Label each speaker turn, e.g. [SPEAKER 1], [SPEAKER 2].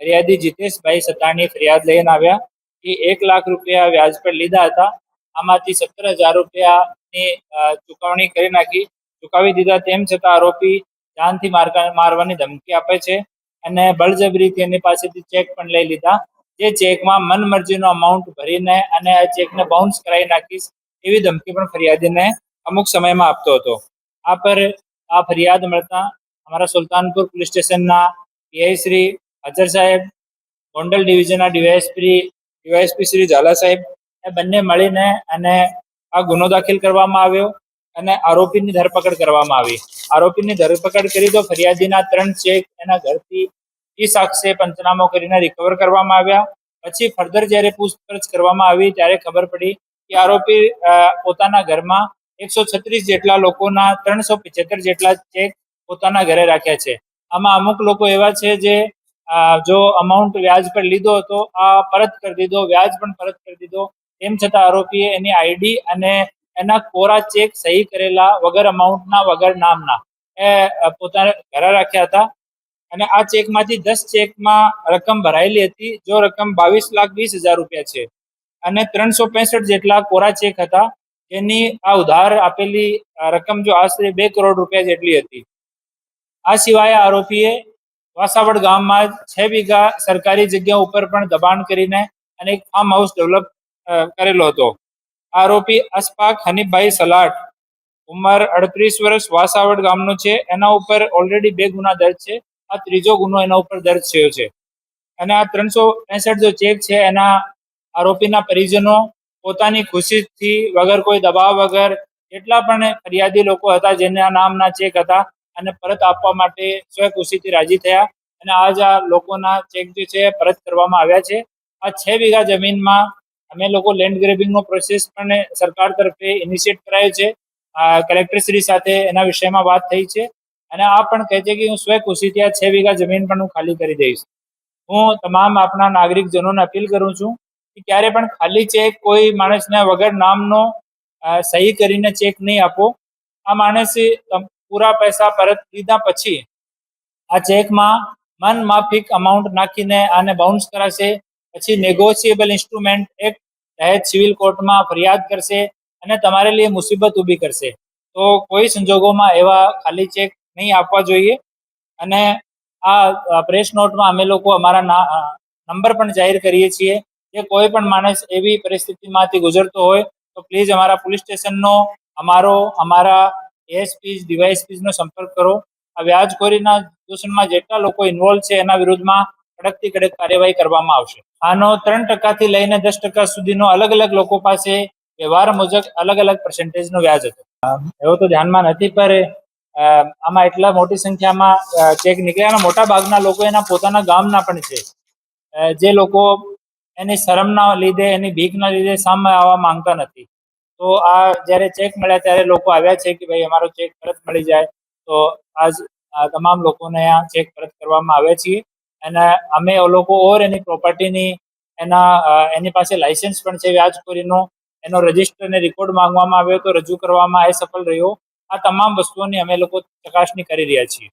[SPEAKER 1] ફરિયાદી જીતેશભાઈ સતાણી ફરિયાદ લઈને આવ્યા કે 1 લાખ રૂપિયા વ્યાજ પર લીધા હતા, આમાંથી 17,000 રૂપિયાની ચુકવણી કરી નાખી, ચુકાવી દીધા, તેમ છતાં આરોપી જાનથી મારવાની ધમકી આપે છે અને બળજબરીથી એની પાસેથી ચેક પણ લઈ લીધા, જે ચેકમાં મનમરજીનો અમાઉન્ટ ભરીને અને આ ચેકને બાઉન્સ કરાવી નાખીશ એવી ધમકી પણ ફરિયાદીને અમુક સમયમાં આપતો હતો. આ પર આ ફરિયાદ મળતા અમારા સુલતાનપુર પોલીસ સ્ટેશનના પીઆઈ શ્રી અજર સાહેબ, ગોંડલ ડિવિઝનના ડીવાયએસપી શ્રી ઝાલા સાહેબ એ બંને મળીને અને આ ગુનો દાખલ કરવામાં આવ્યો અને આરોપીની ધરપકડ કરવામાં આવી. આરોપીની ધરપકડ કરી તો ફરિયાદીના 3 ચેક એના ઘરથી 30 સાક્ષે પંચનામો કરીને રિકવર કરવામાં આવ્યા. પછી ફર્ધર જ્યારે પૂછપરછ કરવામાં આવી ત્યારે ખબર પડી કે આરોપી પોતાના ઘરમાં 136 જેટલા લોકોના 375 જેટલા ચેક પોતાના ઘરે રાખ્યા છે. આમાં અમુક લોકો એવા છે જે જો અમાઉન્ટ વ્યાજ પર લીધો હતો આ પરત કરી દીધો, વ્યાજ પણ પરત કરી દીધો, તેમ છતાં આરોપીએ એની આઈડી અને એના કોરા ચેક સહી કરેલા વગર અમાઉન્ટના વગર નામના એ પોતાના ઘરે રાખ્યા હતા અને આ ચેકમાંથી 10 ચેકમાં રકમ ભરાયેલી હતી, જો રકમ 22,20,000 રૂપિયા છે અને 365 જેટલા કોરા ચેક હતા, એની આ ઉધાર આપેલી રકમ જો આશરે 2 કરોડ રૂપિયા જેટલી હતી. આ સિવાય આરોપીએ વાસાવડ ગામમાં 6 વીઘા સરકારી જગ્યા ઉપર પણ દબાણ કરીને અને એક ફાર્મ હાઉસ ડેવલપ કરેલો હતો. આરોપી અશફાક હનીફભાઈ સલાટ, ઉંમર 38 વર્ષ, વાસાવડ ગામનો છે. એના ઉપર ઓલરેડી 2 ગુના દર્જ છે, આ 3જો ગુનો એના ઉપર દર્જ થયો છે અને આ 365 જો ચેક છે એના આરોપીના પરિજનો પોતાની ખુશીથી વગર કોઈ દબાવ વગર જેટલા પણ ફરિયાદી લોકો હતા જેના નામના ચેક હતા અને પરત આપવા માટે સ્વખુશીથી રાજી થયા અને આજ આ લોકોના ચેક જે છે પરત કરવામાં આવ્યા છે. આ 6 વીઘા જમીનમાં અમે લોકો લેન્ડ ગ્રેબિંગનો પ્રોસેસ પણ સરકાર તરફે ઇનિશિયેટ કરાયો છે. કલેક્ટરશ્રી સાથે એના વિષયમાં વાત થઈ છે અને આ પણ કહે છે કે હું સ્વખુશીથી આ 6 વીઘા જમીન પણ હું ખાલી કરી દઈશ. હું તમામ આપણા નાગરિકજનોને અપીલ કરું છું કે ક્યારે પણ ખાલી ચેક કોઈ માણસને વગર નામનો સહી કરીને ચેક નહીં આપો. આ માણસે પૂરા પૈસા પરત લીધા પછી આ ચેકમાં મન માફિક અમાઉન્ટ નાખીને આને બાઉન્સ કરાશે, પછી નેગોશિયેબલ ઇન્સ્ટ્રુમેન્ટ એક્ટ તહેત સિવિલ કોર્ટમાં ફરિયાદ કરશે અને તમારે लिए મુસીબત ઊભી કરશે. તો કોઈ સંજોગોમાં એવા ખાલી ચેક નહીં આપવા જોઈએ અને આ પ્રેસ નોટમાં અમે લોકો અમારા નંબર પણ જાહેર કરીએ છીએ કે કોઈ પણ માણસ એવી પરિસ્થિતિમાંથી ગુજરતો હોય તો પ્લીઝ અમારા પોલીસ સ્ટેશનનો અમારા એએસપી ડીવાયએસપીનો સંપર્ક કરો. આ વ્યાજખોરીના દૂષણમાં જેટલા લોકો ઇન્વોલ્વ છે એના વિરુદ્ધમાં કડકથી કડક કાર્યવાહી કરવામાં આવશે. આનો 3% થી લઈને 10% સુધીનો અલગ અલગ લોકો પાસે વ્યવહાર મુજબ અલગ અલગ પર્સન્ટેજનો વ્યાજ હતો. એવો તો ધ્યાનમાં નથી, પર આમાં એટલા મોટી સંખ્યામાં ચેક નીકળ્યા. મોટા ભાગના લોકો એના પોતાના ગામના પણ છે, જે લોકો એની શરમના લીધે એની ભીખના લીધે સામે આવવા માંગતા નથી. તો આ જ્યારે ચેક મળ્યા ત્યારે લોકો આવ્યા છે કે ભાઈ અમારો ચેક પરત મળી જાય. તો આજ તમામ લોકોને આ ચેક પરત કરવામાં આવ્યા છીએ અને અમે લોકો ઓર એની પ્રોપર્ટીની એની પાસે લાયસન્સ પણ છે વ્યાજખોરીનો, એનો રજિસ્ટર અને રેકોર્ડ માંગવામાં આવ્યો તો રજૂ કરવામાં એ સફળ રહ્યો. આ તમામ વસ્તુઓની અમે લોકો ચકાસણી કરી રહ્યા છીએ.